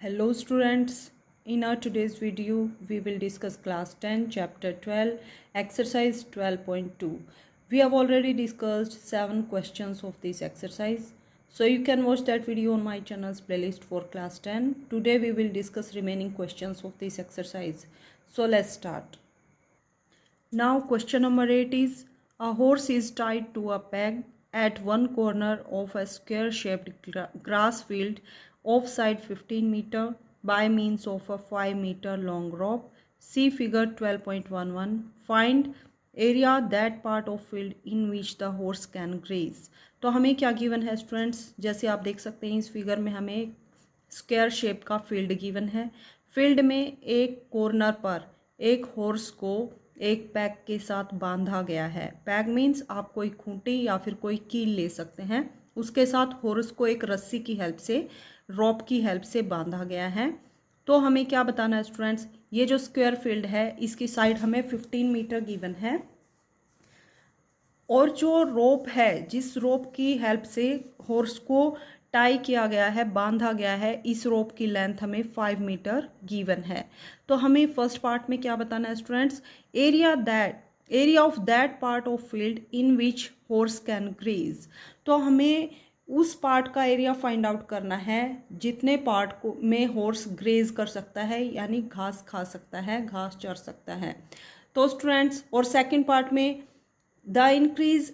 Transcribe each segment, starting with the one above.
Hello students, in our today's video we will discuss class 10 chapter 12 exercise 12.2. We have already discussed 7 questions of this exercise, so you can watch that video on my channel's playlist for class 10. Today we will discuss remaining questions of this exercise. So let's start. Now question number 8 is, a horse is tied to a peg at one corner of a square shaped grass field offside 15 meter by means of a 5 meter long rope. See figure 12.11. Find area that part of field in which the horse can graze. तो हमें क्या given है students, जैसे आप देख सकते हैं इस फिगर में हमें स्क्वायर शेप का फील्ड गिवन है। फील्ड में एक कॉर्नर पर एक हॉर्स को एक पैग के साथ बांधा गया है। पैग मीन्स आप कोई खूंटी या फिर कोई कील ले सकते हैं, उसके साथ हॉर्स को एक रस्सी की हेल्प से, रॉप की हेल्प से बांधा गया है। तो हमें क्या बताना है स्टूडेंट्स, ये जो स्क्वायर फील्ड है इसकी साइड हमें 15 मीटर गिवन है और जो रोप है, जिस रोप की हेल्प से हॉर्स को टाई किया गया है, बांधा गया है, इस रोप की लेंथ हमें 5 मीटर गिवन है। तो हमें फर्स्ट पार्ट में क्या बताना है students, area of that part of field in which horse can graze. तो हमें उस पार्ट का एरिया फाइंड आउट करना है जितने पार्ट को में हॉर्स ग्रेज कर सकता है, यानी घास खा सकता है, घास चर सकता है। तो स्टूडेंट्स, और सेकंड पार्ट में the increase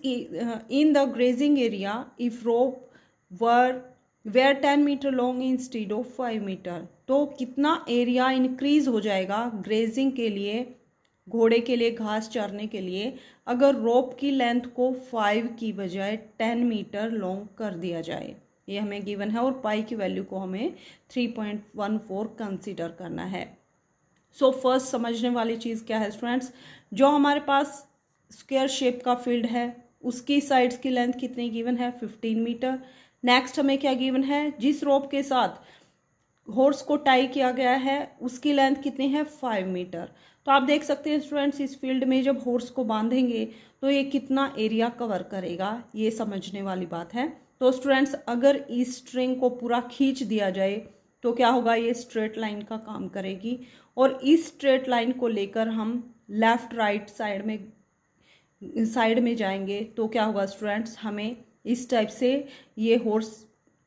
in the grazing area if rope were 10 meter long instead of 5 meter। तो कितना एरिया इंक्रीज हो जाएगा ग्रेजिंग के लिए, घोड़े के लिए घास चरने के लिए, अगर रोप की लेंथ को 5 की बजाय 10 मीटर लॉन्ग कर दिया जाए। ये हमें गिवन है और पाई की वैल्यू को हमें 3.14 कंसीडर करना है। सो फर्स्ट समझने वाली चीज़ क्या है स्टूडेंट्स, जो हमारे पास स्क्वायर शेप का फील्ड है उसकी साइड्स की लेंथ कितनी गिवन है, 15 मीटर। नेक्स्ट हमें क्या गिवन है, जिस रोप के साथ हॉर्स को टाई किया गया है उसकी लेंथ कितनी है, 5 मीटर। तो आप देख सकते हैं स्टूडेंट्स, इस फील्ड में जब हॉर्स को बांधेंगे तो ये कितना एरिया कवर करेगा, ये समझने वाली बात है। तो स्टूडेंट्स, अगर इस स्ट्रिंग को पूरा खींच दिया जाए तो क्या होगा, ये स्ट्रेट लाइन का काम करेगी और इस स्ट्रेट लाइन को लेकर हम लेफ्ट राइट साइड में जाएंगे तो क्या होगा स्टूडेंट्स, हमें इस टाइप से ये हॉर्स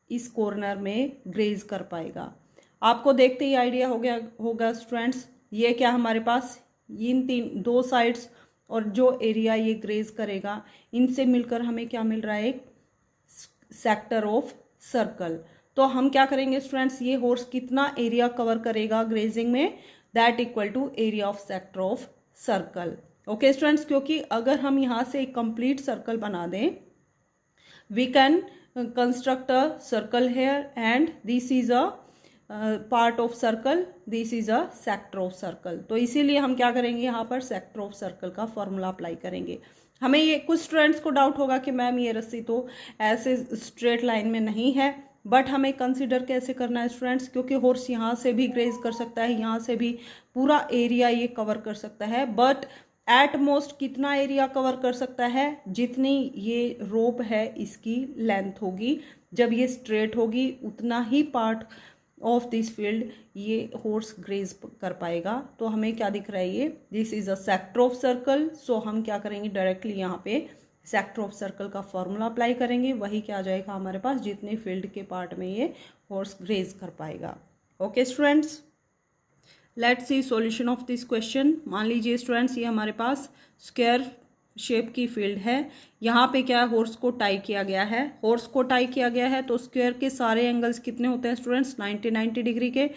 इस कॉर्नर में ग्रेज कर पाएगा। आपको देखते ही आइडिया हो गया होगा स्टूडेंट्स, ये क्या हमारे पास इन दो साइड्स और जो एरिया ये ग्रेज करेगा इनसे मिलकर हमें क्या मिल रहा है, एक सेक्टर ऑफ सर्कल। तो हम क्या करेंगे स्टूडेंट्स, ये हॉर्स कितना एरिया कवर करेगा ग्रेजिंग में, that equal to area of sector of circle. Okay students, क्योंकि अगर हम यहाँ से एक कंप्लीट सर्कल बना दें, we can construct a circle here and this is a part of circle, this is a sector of circle. तो इसीलिए हम क्या करेंगे, यहाँ पर सेक्टर ऑफ सर्कल का फॉर्मूला अप्लाई करेंगे। हमें ये, कुछ स्टूडेंट्स को डाउट होगा कि मैम ये रस्सी तो ऐसे स्ट्रेट लाइन में नहीं है, बट हमें कंसिडर कैसे करना है स्टूडेंट्स, क्योंकि हॉर्स यहाँ से भी ग्रेज कर सकता है, यहाँ से भी पूरा एरिया ये कवर कर सकता है, बट एट मोस्ट कितना एरिया कवर कर सकता है, जितनी ये रोप है इसकी लेंथ होगी। जब ये स्ट्रेट होगी उतना ही पार्ट ऑफ दिस फील्ड ये हॉर्स ग्रेज कर पाएगा। तो हमें क्या दिख रहा है, ये this is a sector of circle. So हम क्या करेंगे, डायरेक्टली यहाँ पे सेक्टर ऑफ सर्कल का फॉर्मूला अप्लाई करेंगे, वही क्या आ जाएगा हमारे पास, जितने फील्ड के पार्ट में ये हॉर्स ग्रेज कर पाएगा। Okay students, let's see solution of this question. मान लीजिए स्टूडेंट्स, ये हमारे पास स्क्वायर शेप की फील्ड है, यहाँ पे क्या है, हॉर्स को टाई किया गया है। हॉर्स को टाई किया गया है तो स्क्वायर के सारे एंगल्स कितने होते हैं स्टूडेंट्स, 90 डिग्री के।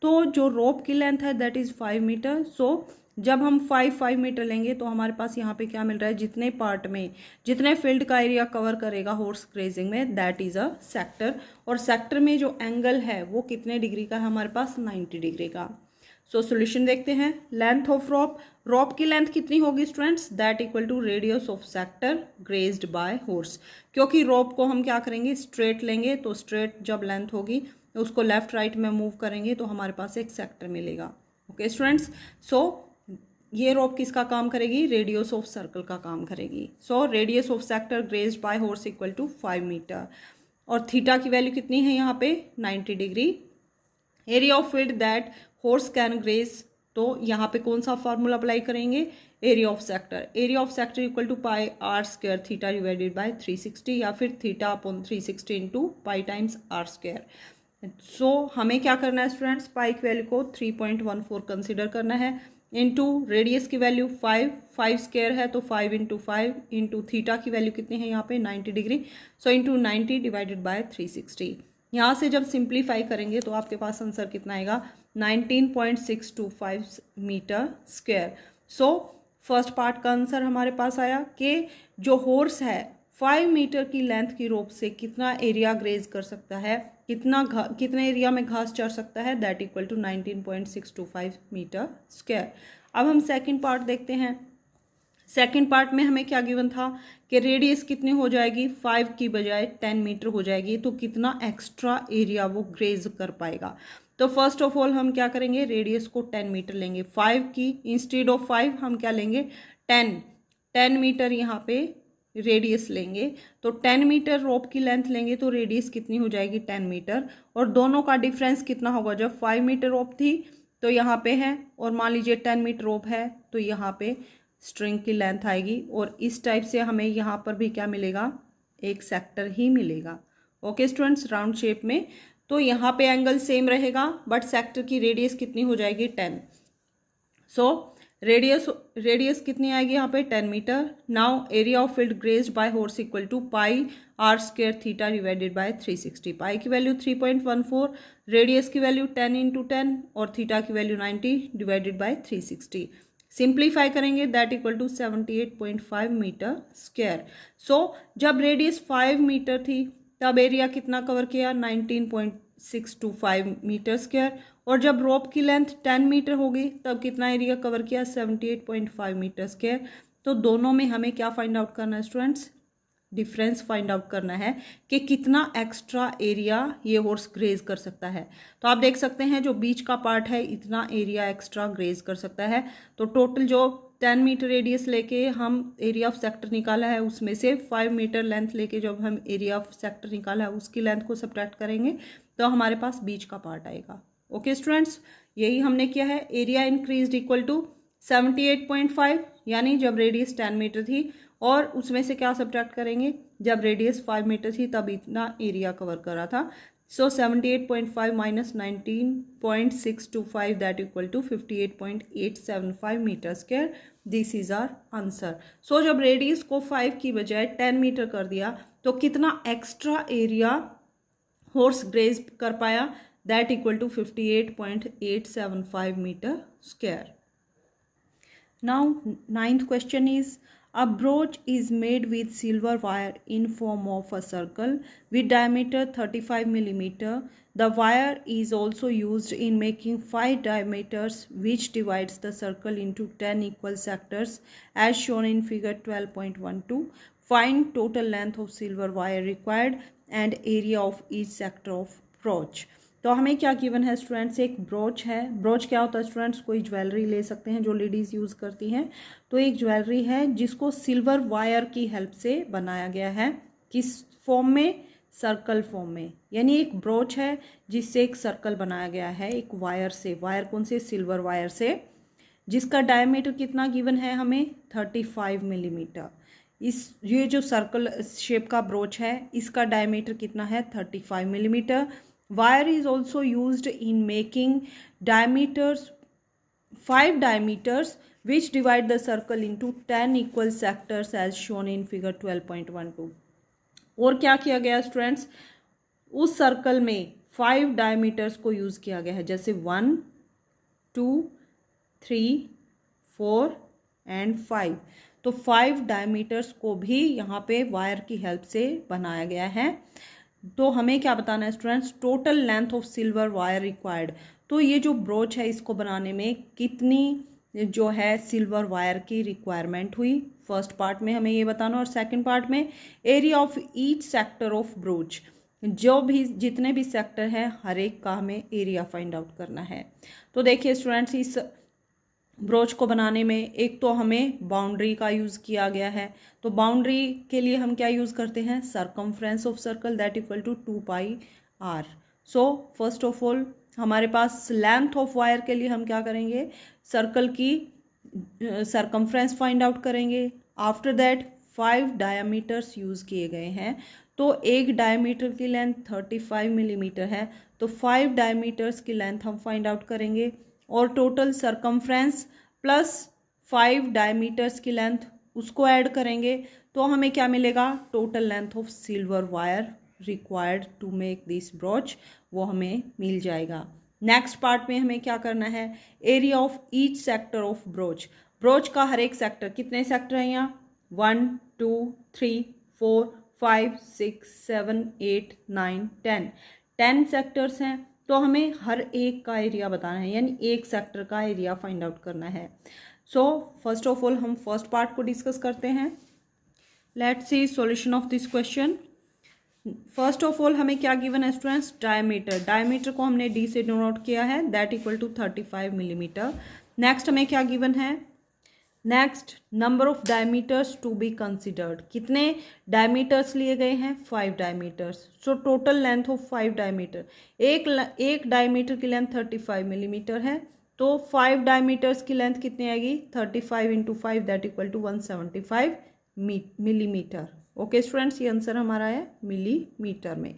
तो जो रोप की लेंथ है दैट इज 5 मीटर। सो जब हम 5 मीटर लेंगे तो हमारे पास यहाँ पे क्या मिल रहा है, जितने पार्ट में, जितने फील्ड का एरिया कवर करेगा हॉर्स ग्रेजिंग में, दैट इज अ सेक्टर। और सेक्टर में जो एंगल है वो कितने डिग्री का है हमारे पास, 90 डिग्री का। सो सोल्यूशन देखते हैं। लेंथ ऑफ रोप, रोप की लेंथ कितनी होगी students, that equal to radius of sector grazed by horse. क्योंकि रोप को हम क्या करेंगे, स्ट्रेट लेंगे, तो स्ट्रेट जब लेंथ होगी उसको लेफ्ट राइट में मूव करेंगे तो हमारे पास एक सेक्टर मिलेगा। ओके स्टूडेंट्स, सो ये रोप किसका काम करेगी, रेडियस ऑफ सर्कल का काम करेगी। So radius of sector grazed by horse equal to 5 metre. और थीटा की वैल्यू कितनी है यहाँ पे, 90 degree. Area of field that horse can graze, तो यहाँ पे कौन सा फॉर्मूला अप्लाई करेंगे, area of sector. Area of sector equal to pi r square theta divided by 360 या फिर theta upon 360 into pi times r square. So हमें क्या करना है स्टूडेंट्स, पाई की वैल्यू को 3.14 कंसिडर करना है, इंटू रेडियस की वैल्यू 5 स्क्वायर है तो 5 इंटू 5 इंटू थीटा की वैल्यू कितनी है यहाँ पे 90 degree, so into 90 divided by 360। यहाँ से जब सिंप्लीफाई करेंगे तो आपके पास आंसर कितना आएगा 19.625 metre square. So first part का आंसर हमारे पास आया कि जो हॉर्स है 5 मीटर की लेंथ की रोप से कितना एरिया ग्रेज कर सकता है, कितने एरिया में घास चर सकता है, that equal to 19.625 metre square. अब हम सेकंड पार्ट देखते हैं। सेकंड पार्ट में हमें क्या गिवन था कि रेडियस कितनी हो जाएगी, 5 की बजाय 10 मीटर हो जाएगी, तो कितना एक्स्ट्रा एरिया वो ग्रेज कर पाएगा। तो फर्स्ट ऑफ ऑल हम क्या करेंगे, रेडियस को 10 मीटर लेंगे, 5 की इंस्टेड ऑफ 5 हम क्या लेंगे 10 मीटर यहाँ पे रेडियस लेंगे, तो 10 मीटर रोप की लेंथ लेंगे तो रेडियस कितनी हो जाएगी 10 मीटर, और दोनों का डिफरेंस कितना होगा, जब 5 मीटर रोप थी तो यहाँ पे है और मान लीजिए 10 मीटर रोप है तो यहाँ पे स्ट्रिंग की लेंथ आएगी, और इस टाइप से हमें यहाँ पर भी क्या मिलेगा, एक सेक्टर ही मिलेगा। ओके स्टूडेंट्स, राउंड शेप में, तो यहाँ पे एंगल सेम रहेगा बट सेक्टर की रेडियस कितनी हो जाएगी 10। सो रेडियस कितनी आएगी यहाँ पे 10 metre. Now area of field grazed by horse equal to pi r square theta divided by 360। Pi की वैल्यू 3.14, रेडियस की वैल्यू 10 इंटू 10 और थीटा की वैल्यू 90 डिवाइडेड बाय 360। सिंप्लीफाई करेंगे that equal to 78.5 metre square. So जब radius 5 metre थी तब area कितना cover किया 19.625 मीटर स्क्वायर, और जब रोप की लेंथ 10 मीटर होगी तब कितना एरिया कवर किया 78.5 मीटर स्क्वायर। तो दोनों में हमें क्या फाइंड आउट करना है स्टूडेंट्स, डिफरेंस फाइंड आउट करना है कि कितना एक्स्ट्रा एरिया ये हॉर्स ग्रेज कर सकता है। तो आप देख सकते हैं जो बीच का पार्ट है इतना एरिया एक्स्ट्रा ग्रेज कर सकता है, तो टोटल जो 10 मीटर रेडियस लेके हम एरिया ऑफ सेक्टर निकाला है उसमें से 5 मीटर लेंथ लेके जब हम एरिया ऑफ सेक्टर निकाला है उसकी लेंथ को सब्ट्रैक्ट करेंगे तो हमारे पास बीच का पार्ट आएगा। ओके स्टूडेंट्स, यही हमने किया है। एरिया इंक्रीज इक्वल टू 78.5, यानी जब रेडियस 10 मीटर थी, और उसमें से क्या सब्ट्रैक्ट करेंगे, जब रेडियस 5 मीटर थी तब इतना एरिया कवर करा था। So 78.5 minus 19.625 that equal to 58.875 metre square. This is our answer. So जब रेडियस को 5 की बजाय 10 मीटर कर दिया तो कितना एक्स्ट्रा एरिया हॉर्स ग्रेज कर पाया, that equal to 58.875 metre square. Now, ninth question is, a brooch is made with silver wire in form of a circle with diameter 35 millimeter. The wire is also used in making 5 diameters which divides the circle into 10 equal sectors as shown in figure 12.12. Find total length of silver wire required and area of each sector of brooch. तो हमें क्या given है students, एक broach है। Broach क्या होता है students, कोई ज्वेलरी ले सकते हैं जो लेडीज़ यूज़ करती हैं। तो एक ज्वेलरी है जिसको सिल्वर वायर की हेल्प से बनाया गया है, किस फॉर्म में, सर्कल फॉर्म में, यानी एक ब्रोच है जिससे एक सर्कल बनाया गया है एक वायर से। वायर कौन से, सिल्वर वायर से, जिसका डायमीटर कितना गिवन है हमें 35 मिलीमीटर। ये जो सर्कल शेप का ब्रोच है इसका डायमीटर कितना है 35 millimetre. Wire is also used in making 5 diameters which divide the circle into 10 equal sectors as shown in figure 12.12. और क्या किया गया स्टूडेंट्स, उस सर्कल में 5 डायमीटर्स को यूज़ किया गया है, जैसे 1, 2, 3, 4 एंड 5। तो 5 डायमीटर्स को भी यहाँ पे वायर की हेल्प से बनाया गया है। तो हमें क्या बताना है students, total length of silver wire required. तो ये जो ब्रोच है इसको बनाने में कितनी जो है सिल्वर वायर की रिक्वायरमेंट हुई, फर्स्ट पार्ट में हमें ये बताना, और सेकंड पार्ट में area of each sector of broach, जो भी जितने भी सेक्टर हैं हर एक का हमें एरिया फाइंड आउट करना है। तो देखिए स्टूडेंट्स, इस ब्रोच को बनाने में एक तो हमें बाउंड्री का यूज़ किया गया है। तो बाउंड्री के लिए हम क्या यूज़ करते हैं, circumference of circle that equal to 2 pi r. So first of all हमारे पास लेंथ ऑफ वायर के लिए हम क्या करेंगे, सर्कल की सरकमफ्रेंस फाइंड आउट करेंगे। आफ्टर दैट 5 डायामीटर्स यूज़ किए गए हैं, तो एक डायमीटर की लेंथ 35 मिलीमीटर है, तो 5 डायमीटर्स की लेंथ हम फाइंड आउट करेंगे और टोटल सरकमफ्रेंस प्लस 5 डायमीटर्स की लेंथ उसको ऐड करेंगे, तो हमें क्या मिलेगा, total length of silver wire required to make this brooch, वो हमें मिल जाएगा। नेक्स्ट पार्ट में हमें क्या करना है, area of each sector of broach. Broach का हर एक सेक्टर, कितने सेक्टर हैं यहाँ, 1 2 3 4 5 6 7 8 9 10 सेक्टर्स हैं, तो हमें हर एक का एरिया बताना है, यानी एक सेक्टर का एरिया फाइंड आउट करना है। सो फर्स्ट ऑफ ऑल हम फर्स्ट पार्ट को डिस्कस करते हैं। Let's see solution of this question. First of all हमें क्या गिवन है स्टूडेंट्स, डायमीटर। डायमीटर को हमने डी से डिनोट किया है, that equal to 35 millimetre. Next हमें क्या गिवन है, next number of diameters to be considered, कितने डायमीटर्स लिए गए हैं, 5 diameters. So total length of 5 diameter, एक डायमीटर की लेंथ 35 मिलीमीटर है, तो 5 डायमीटर्स की लेंथ कितनी आएगी, 35 into 5 that equal to 175 millimetre. Okay students, ये आंसर हमारा है मिलीमीटर में।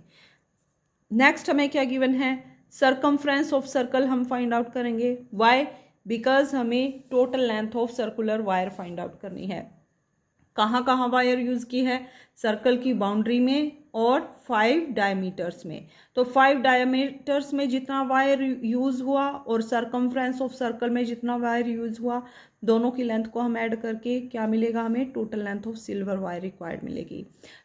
नेक्स्ट हमें क्या गिवन है, सरकमफ्रेंस ऑफ सर्कल हम फाइंड आउट करेंगे। वाई, बिकॉज हमें total length of circular wire find out करनी है। कहाँ कहाँ वायर यूज़ की है, सर्कल की बाउंड्री में और 5 डायमीटर्स में। तो 5 डायमीटर्स में जितना वायर यूज़ हुआ और सरकमफ्रेंस ऑफ सर्कल में जितना वायर यूज़ हुआ, दोनों की लेंथ को हम ऐड करके क्या मिलेगा, हमें total length of silver wire required मिलेगी।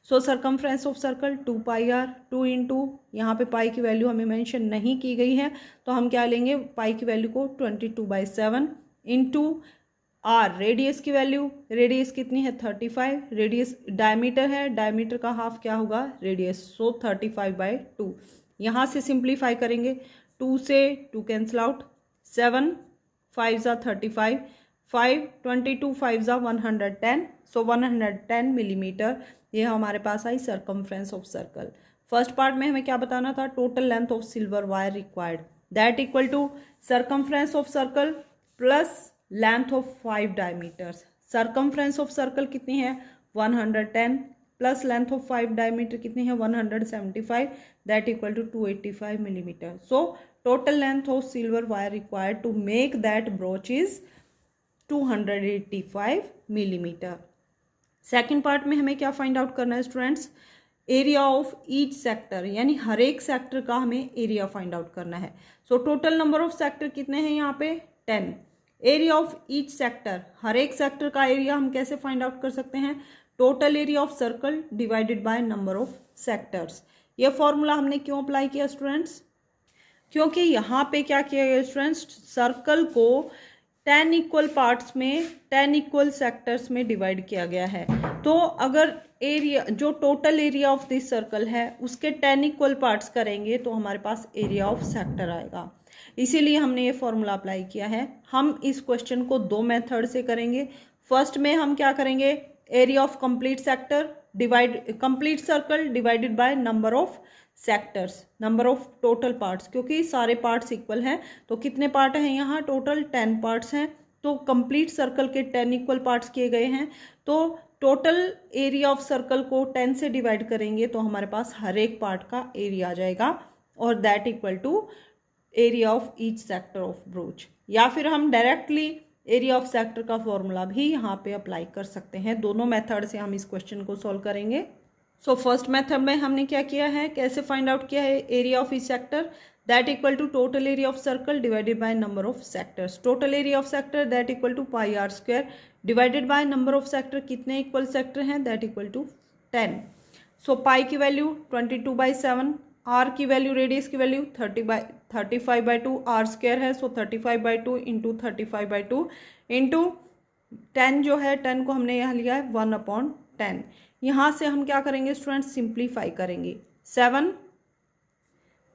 So circumference of circle 2 pi r, 2 into, यहाँ पे पाई की वैल्यू हमें मेंशन नहीं की गई है, तो हम क्या लेंगे, पाई की वैल्यू को 22/7 इंटू आर, रेडियस की वैल्यू, रेडियस कितनी है 35, रेडियस डायमीटर है, डायमीटर का हाफ क्या होगा रेडियस, सो 35/2। यहाँ से सिंप्लीफाई करेंगे, 2 से 2 कैंसिल आउट, 7 5 ज़ा 35, 5 22 5 ज़ा 110, सो 110 मिलीमीटर ये हमारे पास आई circumference of circle. First part में हमें क्या बताना था, total length of silver wire required, that equal to circumference of circle plus length of 5 diameters. Circumference of circle कितनी है 110 प्लस लेंथ ऑफ 5 डायमीटर कितनी है 175, that equal to 285 millimetre. So total length of silver wire required to make that brooch is 285 millimetre. Second part में हमें क्या find out करना है students, area of each sector, यानी हर एक सेक्टर का हमें एरिया फाइंड आउट करना है। So total number of sector कितने हैं यहाँ पे 10। एरिया ऑफ ईच सेक्टर, हर एक सेक्टर का एरिया हम कैसे फाइंड आउट कर सकते हैं, total area of circle divided by number of sectors. ये फॉर्मूला हमने क्यों अप्लाई किया स्टूडेंट्स, क्योंकि यहाँ पे क्या किया गया स्टूडेंट्स, सर्कल को 10 इक्वल पार्ट्स में 10 इक्वल सेक्टर्स में डिवाइड किया गया है। तो अगर एरिया, जो total area of this circle है उसके 10 इक्वल पार्ट्स करेंगे तो हमारे पास एरिया ऑफ सेक्टर आएगा, इसीलिए हमने ये फॉर्मूला अप्लाई किया है। हम इस क्वेश्चन को 2 मेथड से करेंगे। फर्स्ट में हम क्या करेंगे, area of complete sector divide, complete circle divided by number of sectors, number of total parts, क्योंकि सारे पार्ट्स इक्वल हैं। तो कितने पार्ट हैं यहाँ, टोटल 10 पार्ट्स हैं, तो कंप्लीट सर्कल के 10 इक्वल पार्ट्स किए गए हैं, तो टोटल एरिया ऑफ सर्कल को 10 से डिवाइड करेंगे तो हमारे पास हर एक पार्ट का एरिया आ जाएगा, और that equal to area of each sector of brooch. या फिर हम डायरेक्टली एरिया ऑफ सेक्टर का फॉर्मूला भी यहाँ पे अप्लाई कर सकते हैं। दोनों मेथड से हम इस क्वेश्चन को सॉल्व करेंगे। सो फर्स्ट मेथड में हमने क्या किया है, कैसे फाइंड आउट किया है area of each sector, that equal to total area of circle divided by number of sectors. Total area of sector that equal to pi r square divided by number of sector, कितने equal sector हैं, that equal to 10। So pi की value 22/7, r की value, radius की value 35/2, r square है, so 35/2 into 35/2 into 10, जो है 10 को हमने यहाँ लिया है 1/10। यहाँ से हम क्या करेंगे स्टूडेंट्स, सिंप्लीफाई करेंगे, 7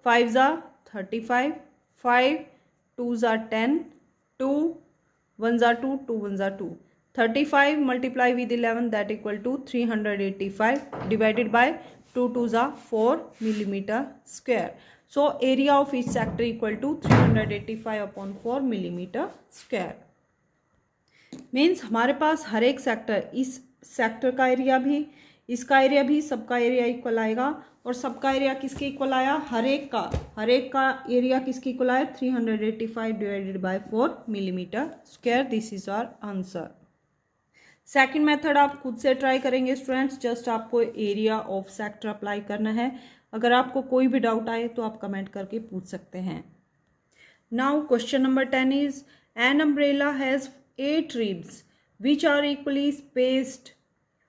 5 ज़ा 35, 5 2 ज़ा 10, 2 1 ज़ा 2, 2 1 ज़ा 2, 35 multiply with 11 that equal to 385 divided by 2 2 ज़ा 4 millimetre square. So area of each sector equal to 385/4 millimetre square. Means हमारे पास हर एक सेक्टर, इस सेक्टर का एरिया भी, इसका एरिया भी, सबका एरिया इक्वल आएगा। और सबका एरिया किसके इक्वल आया? हर एक का एरिया किसके इक्वल आया? 385/4 millimetre square. This is our answer. Second method आप खुद से ट्राई करेंगे स्टूडेंट्स। जस्ट आपको एरिया ऑफ सेक्टर अप्लाई करना है। अगर आपको कोई भी डाउट आए तो आप कमेंट करके पूछ सकते हैं। Now question number 10 is an umbrella has 8 ribs which are equally spaced.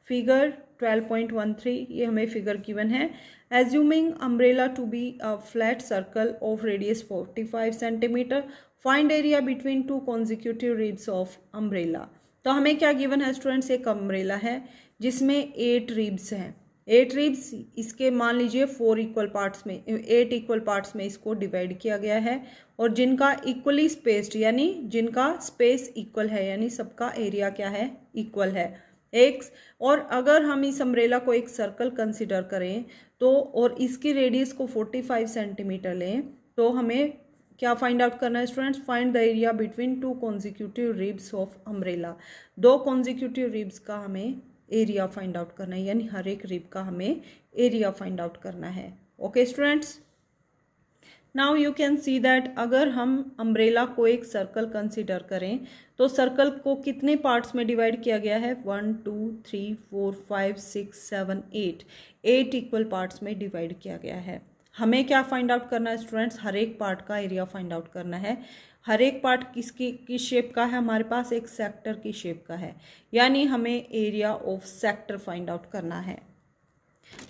Figure 12.13 ये हमें फिगर गिवन है। Assuming umbrella to be a flat circle of radius 45 centimetre, find area between two consecutive ribs of umbrella. तो हमें क्या given है students? एक umbrella है जिसमें 8 रिब्स हैं। 8 रिब्स, इसके मान लीजिए 4 इक्वल पार्ट्स में, 8 इक्वल पार्ट्स में इसको डिवाइड किया गया है और जिनका इक्वली स्पेस्ड यानी जिनका स्पेस इक्वल है, यानी सबका एरिया क्या है? इक्वल है एक। और अगर हम इस अम्ब्रेला को एक सर्कल कंसिडर करें तो और इसकी रेडियस को 45 सेंटीमीटर लें तो हमें क्या फाइंड आउट करना है students? Find the area between two consecutive ribs of umbrella. 2 consecutive ribs का हमें एरिया फाइंड आउट करना है, यानी हर एक रिब का हमें एरिया फाइंड आउट करना है। Okay students, now you can see that अगर हम अम्ब्रेला को एक सर्कल कंसिडर करें तो सर्कल को कितने पार्ट्स में डिवाइड किया गया है? 1 2 3 4 5 6 7 8 इक्वल पार्ट्स में डिवाइड किया गया है। हमें क्या फाइंड आउट करना है स्टूडेंट्स? हर एक पार्ट का एरिया फाइंड आउट करना है। हर एक पार्ट किस शेप का है? हमारे पास एक सेक्टर की शेप का है, यानी हमें area of sector find out करना है।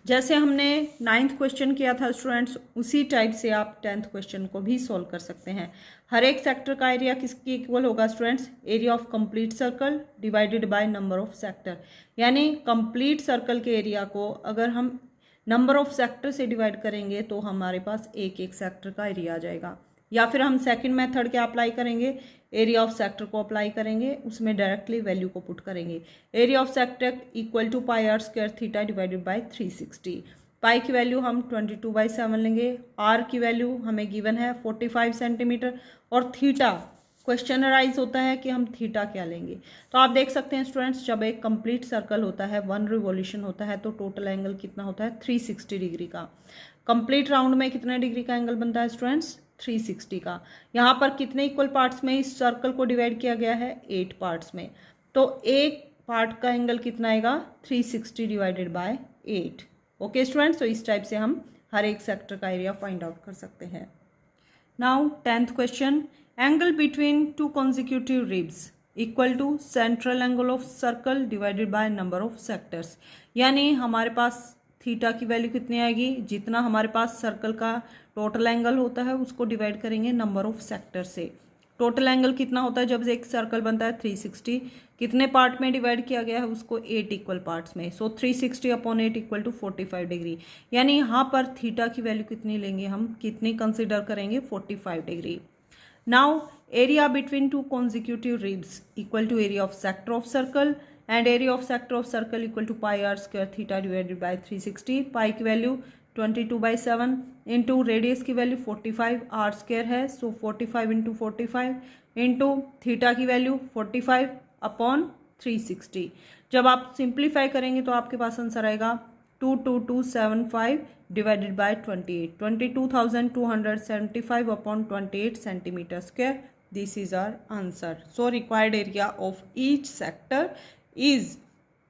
जैसे हमने 9th क्वेश्चन किया था स्टूडेंट्स, उसी टाइप से आप 10th क्वेश्चन को भी सॉल्व कर सकते हैं। हर एक सेक्टर का एरिया किसके इक्वल होगा students? Area of complete circle divided by number of sector. यानी कंप्लीट सर्कल के एरिया को अगर हम नंबर ऑफ सेक्टर से डिवाइड करेंगे तो हमारे पास एक एक सेक्टर का एरिया आ जाएगा। या फिर हम सेकंड मेथड क्या अप्लाई करेंगे? एरिया ऑफ सेक्टर को अप्लाई करेंगे, उसमें डायरेक्टली वैल्यू को पुट करेंगे। Area of sector equal to pi r square theta divided by 360। Pi की वैल्यू हम 22/7 लेंगे। आर की वैल्यू हमें गिवन है 45 सेंटीमीटर और थीटा क्वेश्चन अराइज होता है कि हम थीटा क्या लेंगे। तो आप देख सकते हैं स्टूडेंट्स, जब एक कंप्लीट सर्कल होता है, 1 रिवॉल्यूशन होता है, तो टोटल एंगल कितना होता है? 360 डिग्री का। कंप्लीट राउंड में कितने डिग्री का एंगल बनता है स्टूडेंट्स? 360 का। यहाँ पर कितने इक्वल पार्ट्स में इस सर्कल को डिवाइड किया गया है? 8 पार्ट्स में। तो एक पार्ट का एंगल कितना आएगा? 360 डिवाइडेड बाय 8। ओके स्टूडेंट्स, तो इस टाइप से हम हर एक सेक्टर का एरिया फाइंड आउट कर सकते हैं। Now 10th question, angle between two consecutive ribs equal to central angle of circle divided by number of sectors. यानी हमारे पास थीटा की वैल्यू कितनी आएगी? जितना हमारे पास सर्कल का टोटल एंगल होता है उसको डिवाइड करेंगे नंबर ऑफ सेक्टर से। टोटल एंगल कितना होता है जब एक सर्कल बनता है? 360। कितने पार्ट में डिवाइड किया गया है उसको? 8 इक्वल पार्ट्स में। सो 360/8 इक्वल टू 45 डिग्री। यानी यहाँ पर थीटा की वैल्यू कितनी लेंगे हम? कितनी कंसिडर करेंगे? 45 degree. Now area between two consecutive ribs equal to area of sector of circle and area of sector of circle equal to pi r square theta divided by 360। Pi की value 22/7 into radius की value 45, r square है, so 45 into 45 into theta की value 45/360। जब आप simplify करेंगे तो आपके पास answer आएगा 22275 divided by 28, 22,275/28 centimetre square. This is our answer. So required area of each sector is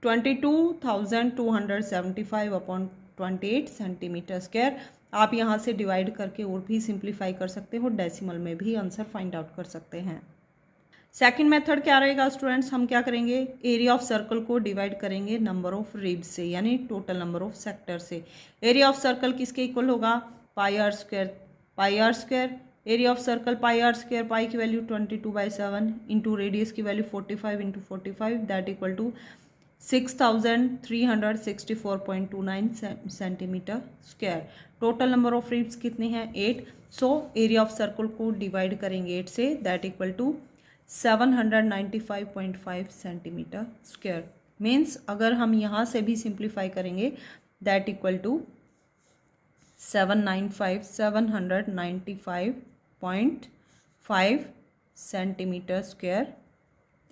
22,275/28 centimetre square. आप यहाँ से डिवाइड करके और भी सिंप्लीफाई कर सकते हो, डेसिमल में भी आंसर फाइंड आउट कर सकते हैं। सेकंड मेथड क्या रहेगा स्टूडेंट्स? हम क्या करेंगे? एरिया ऑफ सर्कल को डिवाइड करेंगे नंबर ऑफ रिब्स से, यानी टोटल नंबर ऑफ सेक्टर से। एरिया ऑफ सर्कल किसके इक्वल होगा? Pi r square. Pi r square area of circle pi r square, pi की वैल्यू 22/7 इंटू रेडियस की value 45 into 45 that equal to 6364.29 centimetre square. Total number of ribs कितनी हैं? 8। So area of circle को divide करेंगे 8 से, that equal to 795.5 centimetre square. Means अगर हम यहाँ से भी सिंप्लीफाई करेंगे that equal to 795 centimeter square.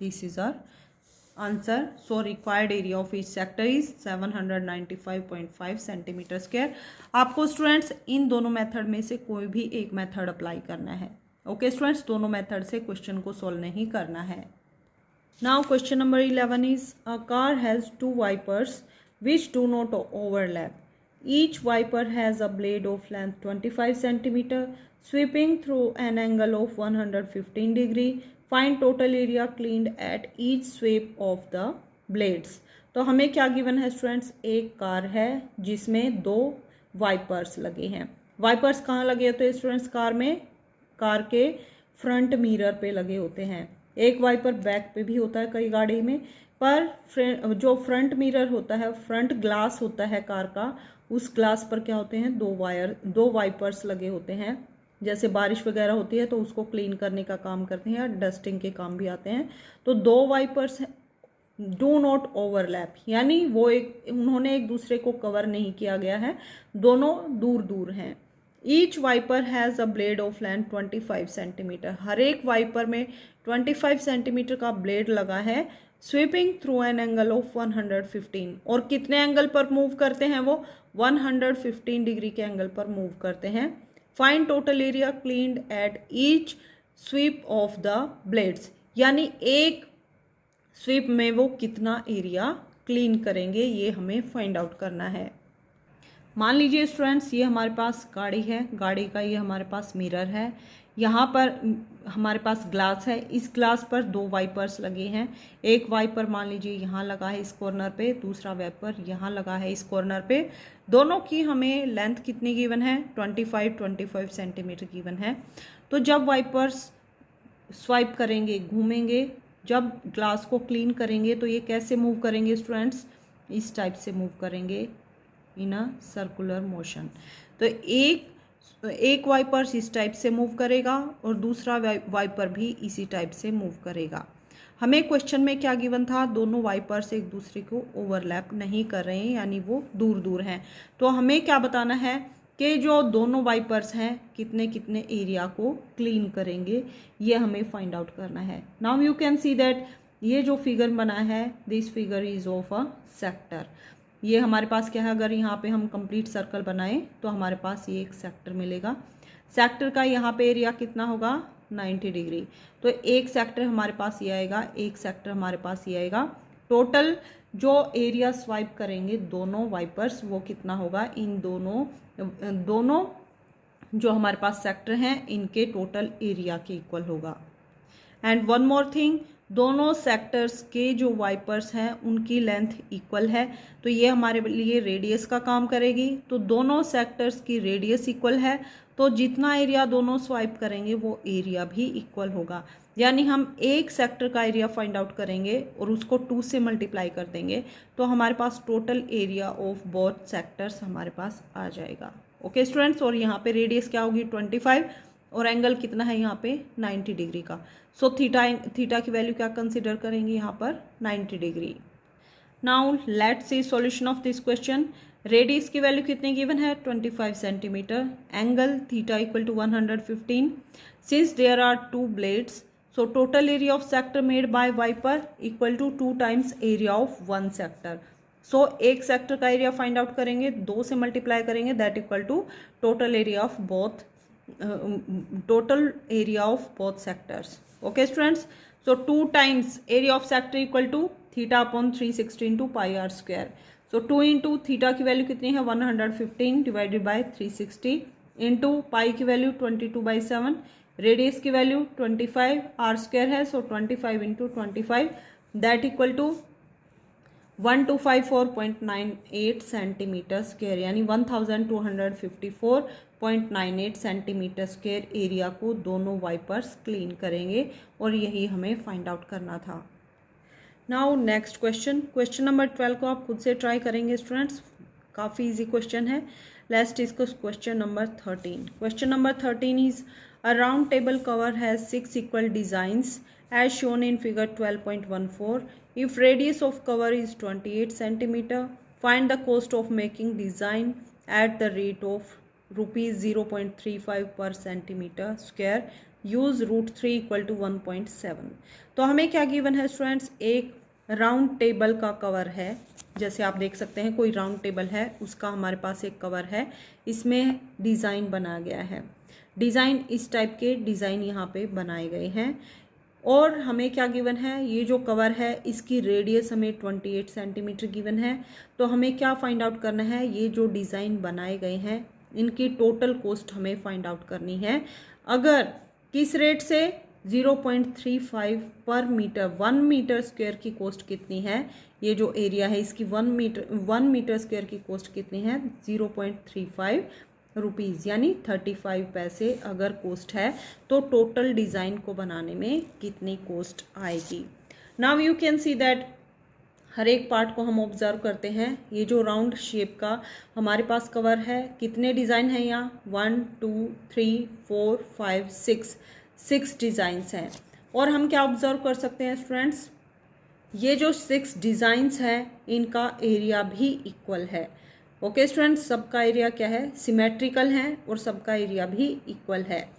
This is our answer. So required area of each sector is 795.5 centimeter square. आपको स्टूडेंट्स इन दोनों मेथड में से कोई भी एक मेथड अप्लाई करना है. ओके स्टूडेंट्स, दोनों मेथड से क्वेश्चन को सॉल्व नहीं करना है. Now question number 11 is a car has two wipers which do not overlap. Each wiper has a blade of length 25 centimeter sweeping through an angle of 115 degree. Find total area cleaned at each sweep of the blades. तो हमें क्या given है students, एक car है जिसमें दो wipers लगे हैं. वाइपर्स कहाँ लगे होते हैं स्टूडेंट्स, कार में, कार के फ्रंट मिरर पे लगे होते हैं. एक वाइपर बैक पे भी होता है कई गाड़ी में, पर जो फ्रंट मिरर होता है, फ्रंट ग्लास होता है कार का, उस ग्लास पर क्या होते हैं, दो वाइपर्स लगे होते हैं. जैसे बारिश वगैरह होती है तो उसको क्लीन करने का काम करते हैं, या डस्टिंग के काम भी आते हैं. तो दो वाइपर्स डू नॉट ओवरलैप, यानी उन्होंने एक दूसरे को कवर नहीं किया गया है, दोनों दूर दूर हैं. Each wiper has a blade of length 25 centimetre. हर एक वाइपर में 25 सेंटीमीटर का ब्लेड लगा है. Sweeping through an angle of 115, और कितने एंगल पर मूव करते हैं वो, 115 डिग्री के एंगल पर मूव करते हैं. Find total area cleaned at each sweep of the blades, यानी एक स्वीप में वो कितना एरिया क्लीन करेंगे, ये हमें फाइंड आउट करना है. मान लीजिए स्टूडेंट्स, ये हमारे पास गाड़ी है, गाड़ी का ये हमारे पास मिरर है, यहाँ पर हमारे पास ग्लास है, इस ग्लास पर दो वाइपर्स लगे हैं. एक वाइपर मान लीजिए यहाँ लगा है इस कॉर्नर पे, दूसरा वाइपर यहाँ लगा है इस कॉर्नर पे. दोनों की हमें लेंथ कितनी गिवन है, 25 सेंटीमीटर गिवन है. तो जब वाइपर्स स्वाइप करेंगे, घूमेंगे, जब ग्लास को क्लीन करेंगे तो ये कैसे मूव करेंगे स्टूडेंट्स, इस टाइप से मूव करेंगे इन अ सर्कुलर मोशन. तो एक वाइपर इस टाइप से मूव करेगा और दूसरा वाइपर भी इसी टाइप से मूव करेगा. हमें क्वेश्चन में क्या गिवन था, दोनों वाइपर्स एक दूसरे को ओवरलैप नहीं कर रहे हैं, यानी वो दूर दूर हैं. तो हमें क्या बताना है कि जो दोनों वाइपर्स हैं कितने कितने एरिया को क्लीन करेंगे, ये हमें फाइंड आउट करना है. Now you can see that ये जो फिगर बना है, this figure is of a sector. ये हमारे पास क्या है, अगर यहाँ पे हम कंप्लीट सर्कल बनाएं तो हमारे पास ये एक सेक्टर मिलेगा. सेक्टर का यहाँ पे एरिया कितना होगा, 90 डिग्री. तो एक सेक्टर हमारे पास ये आएगा, एक सेक्टर हमारे पास ये आएगा. टोटल जो एरिया स्वाइप करेंगे दोनों वाइपर्स, वो कितना होगा, इन दोनों जो हमारे पास सेक्टर हैं इनके टोटल एरिया के इक्वल होगा. एंड वन मोर थिंग, दोनों सेक्टर्स के जो वाइपर्स हैं उनकी लेंथ इक्वल है, तो ये हमारे लिए रेडियस का काम करेगी. तो दोनों सेक्टर्स की रेडियस इक्वल है, तो जितना एरिया दोनों स्वाइप करेंगे वो एरिया भी इक्वल होगा. यानी हम एक सेक्टर का एरिया फाइंड आउट करेंगे और उसको 2 से मल्टीप्लाई कर देंगे, तो हमारे पास total area of both sectors हमारे पास आ जाएगा. ओके स्टूडेंट्स, और यहाँ पे रेडियस क्या होगी, 25, और एंगल कितना है यहाँ पे, 90 डिग्री का. सो थीटा की वैल्यू क्या कंसिडर करेंगे यहाँ पर, 90 degree. Now let's see solution of this question. Radius की वैल्यू कितनी गिवन है, 25 centimetre. Angle theta equal to 115. Since there are 2 blades, so total area of sector made by wiper equal to 2 times area of 1 sector. So एक sector का area find out करेंगे, 2 से multiply करेंगे, that equal to total area of both sectors. Okay students, so 2 times area of sector equal to theta upon 360 into pi r square. So 2 into theta की value कितनी है, 115 divided by 360 into pi की value 22/7, radius की value 25, r square है, so 25 into 25 that equal to 1254.98 centimetre square, यानी 1254.98 centimetre square area को दोनों wipers clean करेंगे, और यही हमें फाइंड आउट करना था. नाउ नेक्स्ट क्वेश्चन नंबर 12 को आप खुद से ट्राई करेंगे स्टूडेंट्स, काफ़ी इजी क्वेश्चन है. Let's discuss question number 13. Question number 13 is a round table cover has 6 equal designs as shown in figure 12.14. If radius of cover is 28 centimeter, find the cost of making design at the rate of ₹0.35 पर centimetre square. Use √3 = 1.7। तो हमें क्या given है students, एक round table का cover है। जैसे आप देख सकते हैं कोई राउंड टेबल है, उसका हमारे पास एक कवर है, इसमें डिज़ाइन बनाया गया है। डिज़ाइन इस टाइप के डिज़ाइन यहाँ पे बनाए गए हैं। और हमें क्या गिवन है, ये जो कवर है इसकी रेडियस हमें 28 सेंटीमीटर गिवन है। तो हमें क्या फाइंड आउट करना है, ये जो डिज़ाइन बनाए गए हैं इनकी टोटल कॉस्ट हमें फाइंड आउट करनी है। अगर किस रेट से, 0.35 पर मीटर, 1 मीटर स्क्वायर की कॉस्ट कितनी है, ये जो एरिया है इसकी 1 मीटर स्क्वायर की कॉस्ट कितनी है, 0.35 रुपीज़ यानी 35 पैसे अगर कॉस्ट है, तो टोटल डिज़ाइन को बनाने में कितनी कॉस्ट आएगी। Now you can see that हर एक पार्ट को हम ऑब्जर्व करते हैं। ये जो राउंड शेप का हमारे पास कवर है, कितने डिज़ाइन हैं यहाँ, 1 2 3 4 5 6 डिज़ाइंस हैं। और हम क्या ऑब्जर्व कर सकते हैं स्टूडेंट्स, ये जो 6 डिज़ाइंस हैं इनका एरिया भी इक्वल है। ओके स्टूडेंट्स, सबका एरिया क्या है, सिमेट्रिकल है और सबका एरिया भी इक्वल है।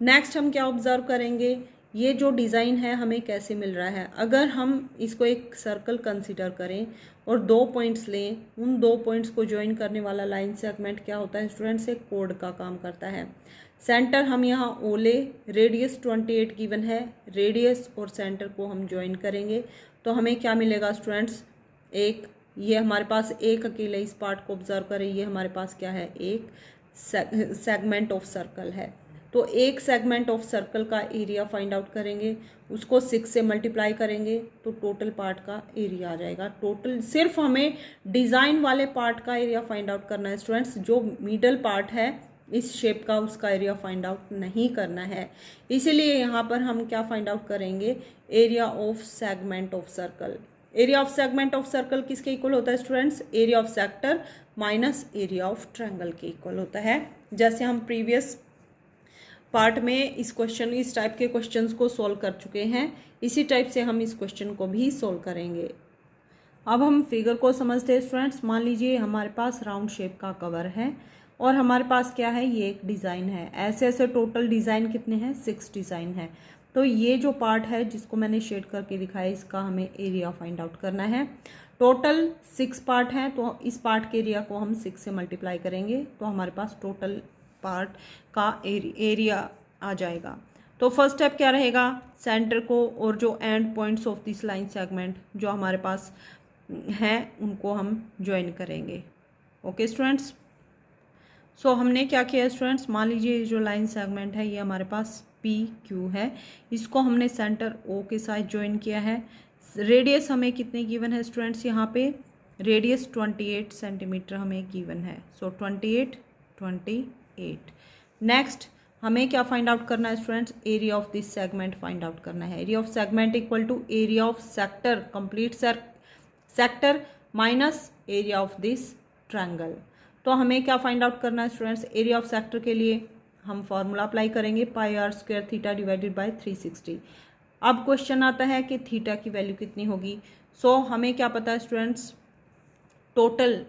नेक्स्ट हम क्या ऑब्जर्व करेंगे, ये जो डिज़ाइन है हमें कैसे मिल रहा है। अगर हम इसको एक सर्कल कंसीडर करें और 2 पॉइंट्स लें, उन 2 पॉइंट्स को ज्वाइन करने वाला लाइन सेगमेंट क्या होता है स्टूडेंट्स, एक कोड का काम करता है। सेंटर हम यहाँ ओ ले, रेडियस 28 गिवन है, रेडियस और सेंटर को हम ज्वाइन करेंगे तो हमें क्या मिलेगा स्टूडेंट्स, एक, ये हमारे पास एक अकेले इस पार्ट को ऑब्जर्व करें, ये हमारे पास क्या है, एक सेगमेंट ऑफ सर्कल है। तो एक सेगमेंट ऑफ सर्कल का एरिया फाइंड आउट करेंगे, उसको 6 से मल्टीप्लाई करेंगे तो टोटल पार्ट का एरिया आ जाएगा। टोटल सिर्फ हमें डिज़ाइन वाले पार्ट का एरिया फाइंड आउट करना है स्टूडेंट्स, जो मिडल पार्ट है इस शेप का उसका एरिया फाइंड आउट नहीं करना है। इसीलिए यहाँ पर हम क्या फाइंड आउट करेंगे, area of segment of circle. Area of segment of circle किसके इक्वल होता है students, area of sector minus area of triangle के इक्वल होता है। जैसे हम प्रीवियस पार्ट में इस टाइप के क्वेश्चंस को सॉल्व कर चुके हैं, इसी टाइप से हम इस क्वेश्चन को भी सॉल्व करेंगे। अब हम फिगर को समझते हैं स्टूडेंट्स। मान लीजिए हमारे पास राउंड शेप का कवर है और हमारे पास क्या है, ये एक डिज़ाइन है। ऐसे ऐसे टोटल डिज़ाइन कितने हैं, 6 डिज़ाइन है। तो ये जो पार्ट है जिसको मैंने शेड करके दिखाया, इसका हमें एरिया फाइंड आउट करना है। टोटल 6 पार्ट हैं, तो इस पार्ट के एरिया को हम 6 से मल्टीप्लाई करेंगे तो हमारे पास टोटल पार्ट का एरिया आ जाएगा। तो फर्स्ट स्टेप क्या रहेगा, सेंटर को और जो and points of this line segment जो हमारे पास हैं उनको हम ज्वाइन करेंगे। ओके स्टूडेंट्स, सो हमने क्या किया स्टूडेंट्स, मान लीजिए जो लाइन सेगमेंट है ये हमारे पास PQ है, इसको हमने सेंटर O के साथ ज्वाइन किया है। रेडियस हमें कितने गिवन है स्टूडेंट्स, यहाँ पे रेडियस 28 सेंटीमीटर हमें गिवन है। सो 28। नेक्स्ट हमें क्या फाइंड आउट करना है students, area of this segment find out करना है। Area of segment equal to area of sector, complete sector minus area of this triangle. तो हमें क्या फाइंड आउट करना है स्टूडेंट्स, एरिया ऑफ सेक्टर के लिए हम फॉर्मूला अप्लाई करेंगे, πr² थीटा डिवाइडेड बाय 360। अब क्वेश्चन आता है कि थीटा की वैल्यू कितनी होगी। सो हमें क्या पता है स्टूडेंट्स, टोटल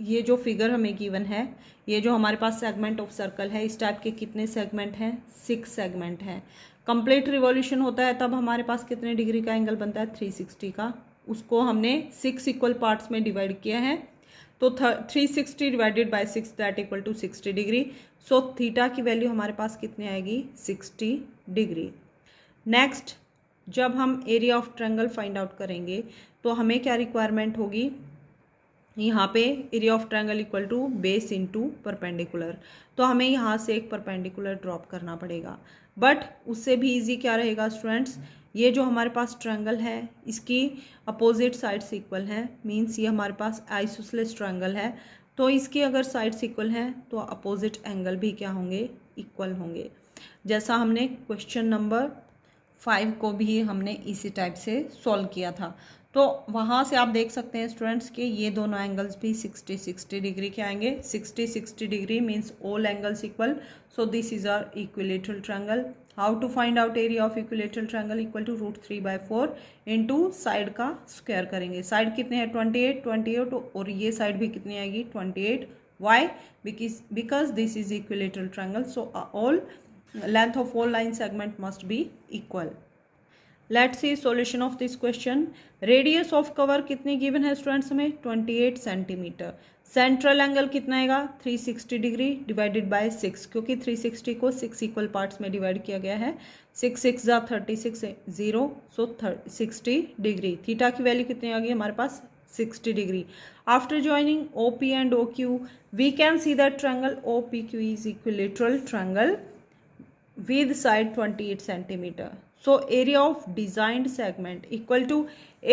ये जो फिगर हमें गिवन है, ये जो हमारे पास सेगमेंट ऑफ सर्कल है, इस टाइप के कितने सेगमेंट हैं, 6 सेगमेंट हैं। कंप्लीट रिवॉल्यूशन होता है तब हमारे पास कितने डिग्री का एंगल बनता है, 360 का। उसको हमने 6 इक्वल पार्ट्स में डिवाइड किया है, तो 360 divided by 6 that equal to 60 degree. So theta की वैल्यू हमारे पास कितनी आएगी, 60 डिग्री। नेक्स्ट जब हम area of triangle find out करेंगे तो हमें क्या रिक्वायरमेंट होगी, यहाँ पे area of triangle equal to base into perpendicular. तो हमें यहाँ से एक परपेंडिकुलर ड्रॉप करना पड़ेगा। बट उससे भी इजी क्या रहेगा स्टूडेंट्स, ये जो हमारे पास ट्रायंगल है इसकी अपोजिट साइड्स इक्वल हैं, मींस ये हमारे पास आइसोसेलेस ट्रायंगल है, तो इसकी अगर साइड्स इक्वल हैं तो अपोजिट एंगल भी क्या होंगे, इक्वल होंगे। जैसा हमने क्वेश्चन नंबर 5 को भी हमने इसी टाइप से सॉल्व किया था। तो वहाँ से आप देख सकते हैं स्टूडेंट्स कि ये दोनों एंगल्स भी 60 डिग्री के आएंगे। 60 degree means all angles equal, so this is our equilateral triangle. How to find out area of equilateral triangle, equal to √3/4 into side का स्क्वायर करेंगे। साइड कितने हैं, 28 और ये साइड भी कितनी आएगी, 28 Why? Because this is equilateral triangle, so all length of all line segment must be equal. Let's see solution of this question. Radius of cover कितनी गिवन है स्टूडेंट्स हमें 28 सेंटीमीटर. सेंट्रल एंगल कितना आएगा 360 degree divided by 6, क्योंकि 360 को 6 equal parts में divide किया गया है. 6 6 जा 36 0, सो 60 डिग्री. थीटा की वैल्यू कितनी आ गई हमारे पास 60 degree. After joining OP and OQ we can see that triangle OPQ is equilateral triangle with side 28 centimeter. So area of designed segment equal to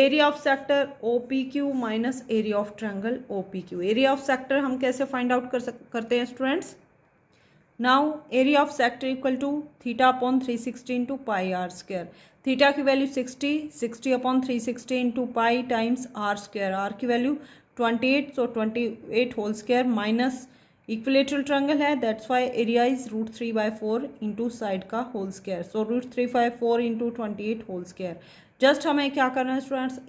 area of sector OPQ minus area of triangle OPQ. area of sector हम कैसे find out करते हैं students? Now area of sector equal to theta upon 360 into pi r square. Theta की value 60 upon 360 into pi times r square. r की वैल्यू 28, so 28 whole square minus equilateral triangle है, that's why area is √3/4 into side का whole square. So √3/4 into 28 whole square. Just हमें क्या करना है students,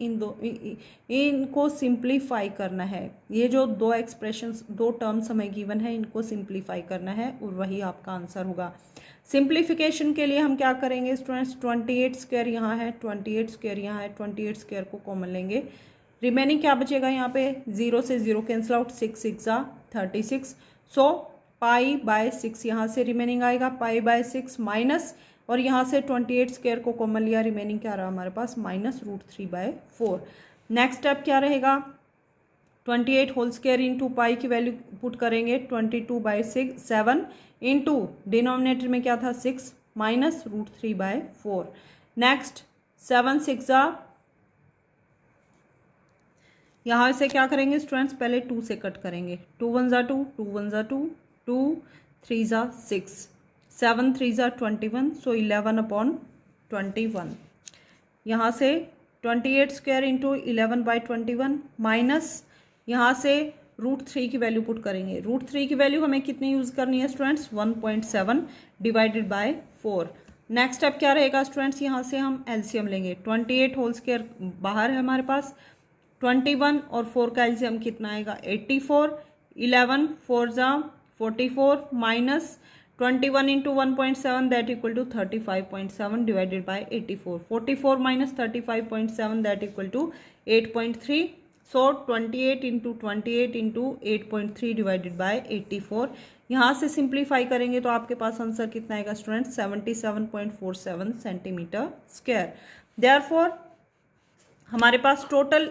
इनको सिंप्लीफाई करना है. ये जो दो एक्सप्रेशंस, दो टर्म्स हमें गिवन है, इनको सिंप्लीफाई करना है और वही आपका आंसर होगा. सिंप्लीफिकेशन के लिए हम क्या करेंगे स्टूडेंट्स, 28 स्क्वायर यहाँ है, 28 स्क्वायर यहाँ है, 28 स्क्वायर को कॉमन लेंगे. रिमेनिंग क्या बचेगा यहाँ पे, 0 से 0 कैंसिल आउट, 6 6 जा 36. सो पाई बाय 6 यहाँ से रिमेनिंग आएगा, पाई बाय 6 माइनस, और यहाँ से 28 स्क्वायर को कॉमन लिया, रिमेनिंग क्या रहा हमारे पास माइनस √3/4. नेक्स्ट स्टेप क्या रहेगा, 28 होल स्क्वायर इंटू पाई की वैल्यू पुट करेंगे 22/7 इंटू डिनोमिनेटर में क्या था 6 माइनस √3/4. नेक्स्ट 7 6 जा, यहाँ से क्या करेंगे स्टूडेंट्स, पहले 2 से कट करेंगे, 2 1 जा 2, 2 1 जा 2, 2 3 जा 6, 7 3 जा 21, सो 11/21. यहाँ से 28 स्क्वायर इंटू 11/21 माइनस, यहाँ से √3 की वैल्यू पुट करेंगे. √3 की वैल्यू हमें कितनी यूज़ करनी है students, 1.7 divided by 4. Next step क्या रहेगा स्टूडेंट्स, यहाँ से हम एलसीएम लेंगे. 28 होल स्क्वायर बाहर है हमारे पास, 21 और 4 का एलसीएम कितना आएगा 84, 11 4 जा 44 minus 21 into 1.7 that equal to 35.7 divided by 84. 44 minus 35.7 that equal to 8.3. So 28 into 28 into 8.3 divided by 84. यहाँ से सिंप्लीफाई करेंगे तो आपके पास आंसर कितना आएगा स्टूडेंट, 77.47 सेंटीमीटर स्क्वायर. देयरफॉर हमारे पास टोटल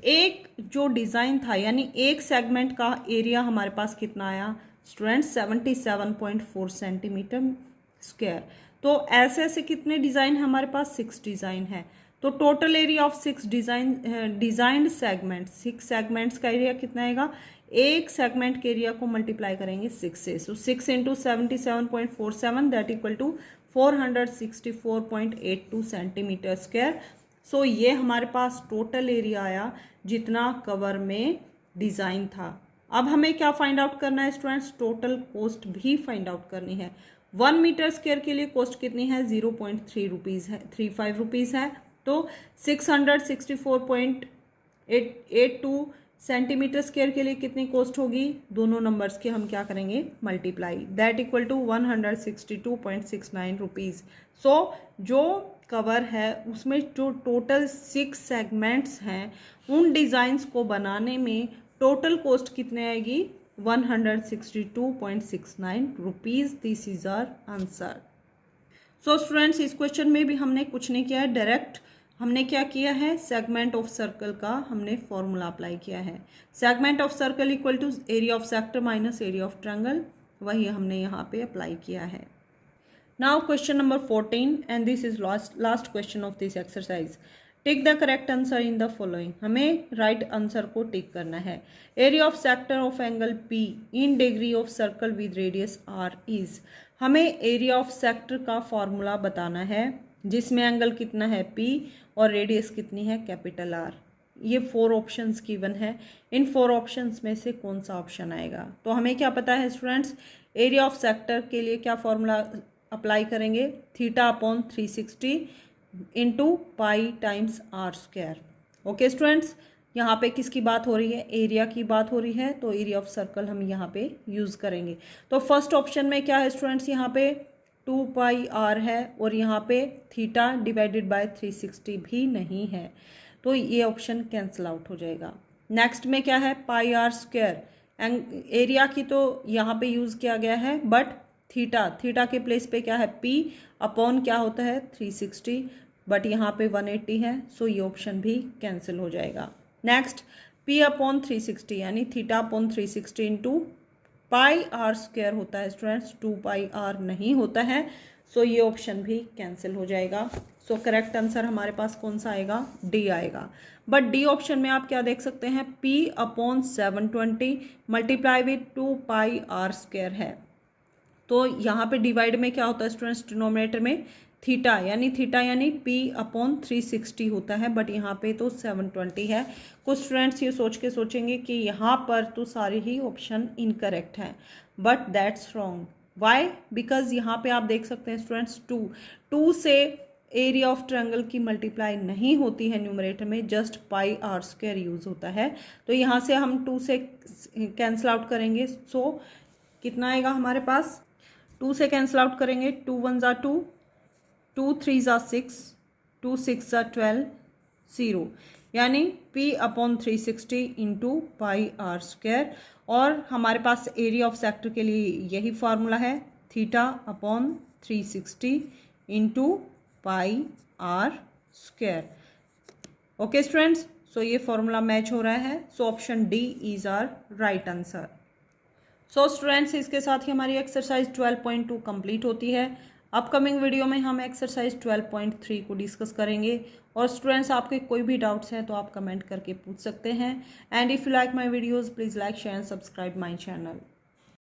एक जो डिज़ाइन था, यानी एक सेगमेंट का एरिया हमारे पास कितना आया स्टूडेंट्स, 77.4 सेंटीमीटर स्क्वायर. तो ऐसे ऐसे कितने डिज़ाइन है हमारे पास, 6 डिज़ाइन है. तो total area of 6 designed segment, 6 segments का एरिया कितना आएगा, एक सेगमेंट के एरिया को मल्टीप्लाई करेंगे 6 से. So 6 into 77.47 that equal to 464.82 centimetre square. So ये हमारे पास टोटल एरिया आया जितना कवर में डिज़ाइन था. अब हमें क्या फाइंड आउट करना है स्टूडेंट्स, टोटल कॉस्ट भी फाइंड आउट करनी है. 1 मीटर स्क्वायर के लिए कॉस्ट कितनी है, 0.3 रुपीज़ है, 35 रुपीज़ है. तो 664.82 सेंटीमीटर स्क्वायर के लिए कितनी कॉस्ट होगी, दोनों नंबर्स के हम क्या करेंगे multiply, that equal to 162.69 rupees. So जो कवर है उसमें जो टोटल 6 सेगमेंट्स हैं, उन डिज़ाइंस को बनाने में टोटल कॉस्ट कितने आएगी, 162.69 rupees. This is our answer. So students इस क्वेश्चन में भी हमने कुछ नहीं किया है, डायरेक्ट हमने क्या किया है, सेगमेंट ऑफ सर्कल का हमने फॉर्मूला अप्लाई किया है. Segment of circle equal to area of sector minus area of triangle, वही हमने यहाँ पे अप्लाई किया है. Now question number 14 and this is last question of this exercise. Tick the correct answer in the following. हमें right answer को टिक करना है. Area of sector of angle P in degree of circle with radius R is. हमें area of sector का formula बताना है जिसमें angle कितना है P और रेडियस कितनी है कैपिटल R. ये 4 ऑप्शंस गिवन है. इन 4 ऑप्शंस में से कौन सा ऑप्शन आएगा, तो हमें क्या पता है स्टूडेंट्स, एरिया ऑफ सेक्टर के लिए क्या फॉर्मूला अप्लाई करेंगे, theta upon 360 into pi times r square. Okay students, यहाँ पे किसकी बात हो रही है, एरिया की बात हो रही है, तो एरिया ऑफ सर्कल हम यहाँ पे यूज़ करेंगे। तो फर्स्ट ऑप्शन में क्या है स्टूडेंट्स, यहाँ पे 2πr है और यहाँ पे थीटा डिवाइडेड बाय 360 भी नहीं है, तो ये ऑप्शन कैंसिल आउट हो जाएगा। नेक्स्ट में क्या है, πr², एरिया की तो यहाँ पे यूज़ किया गया है, बट थीटा के प्लेस पे क्या है, p अपॉन क्या होता है 360, बट यहाँ पे 180 है, सो ये ऑप्शन भी कैंसिल हो जाएगा। नेक्स्ट p अपॉन 360 यानी थीटा अपॉन 360 इंटू πr² होता है स्टूडेंट्स, 2πr नहीं होता है, सो ये ऑप्शन भी कैंसिल हो जाएगा। सो करेक्ट आंसर हमारे पास कौन सा आएगा, डी आएगा। बट डी ऑप्शन में आप क्या देख सकते हैं, p upon 720 multiply with 2πr² है, तो यहाँ पे डिवाइड में क्या होता है स्टूडेंट्स, डिनोमिनेटर में थीटा यानी p अपॉन 360 होता है, बट यहाँ पे तो 720 है। कुछ स्टूडेंट्स ये सोच के सोचेंगे कि यहाँ पर तो सारे ही ऑप्शन इनकरेक्ट हैं, but that's wrong. Why, because यहाँ पे आप देख सकते हैं स्टूडेंट्स 2 से एरिया ऑफ ट्रायंगल की मल्टीप्लाई नहीं होती है न्यूमरेटर में, जस्ट πr² यूज़ होता है, तो यहाँ से हम 2 से कैंसिल आउट करेंगे, सो कितना आएगा हमारे पास, 2 से कैंसिल आउट करेंगे, 2 1 ज़ा 2, 2 3 ज़ा 6, 2 6 ज़ा 12, 0 यानी p अपॉन 360 इंटू πr², और हमारे पास एरिया ऑफ सेक्टर के लिए यही फार्मूला है, theta upon 360 into πr²। Okay students, so ये फॉर्मूला मैच हो रहा है, so option D is our right answer. So students, इसके साथ ही हमारी एक्सरसाइज 12.2 कंप्लीट होती है। अपकमिंग वीडियो में हम एक्सरसाइज 12.3 को डिस्कस करेंगे, और स्टूडेंट्स आपके कोई भी डाउट्स हैं तो आप कमेंट करके पूछ सकते हैं। And if you like my videos please like share and subscribe my channel.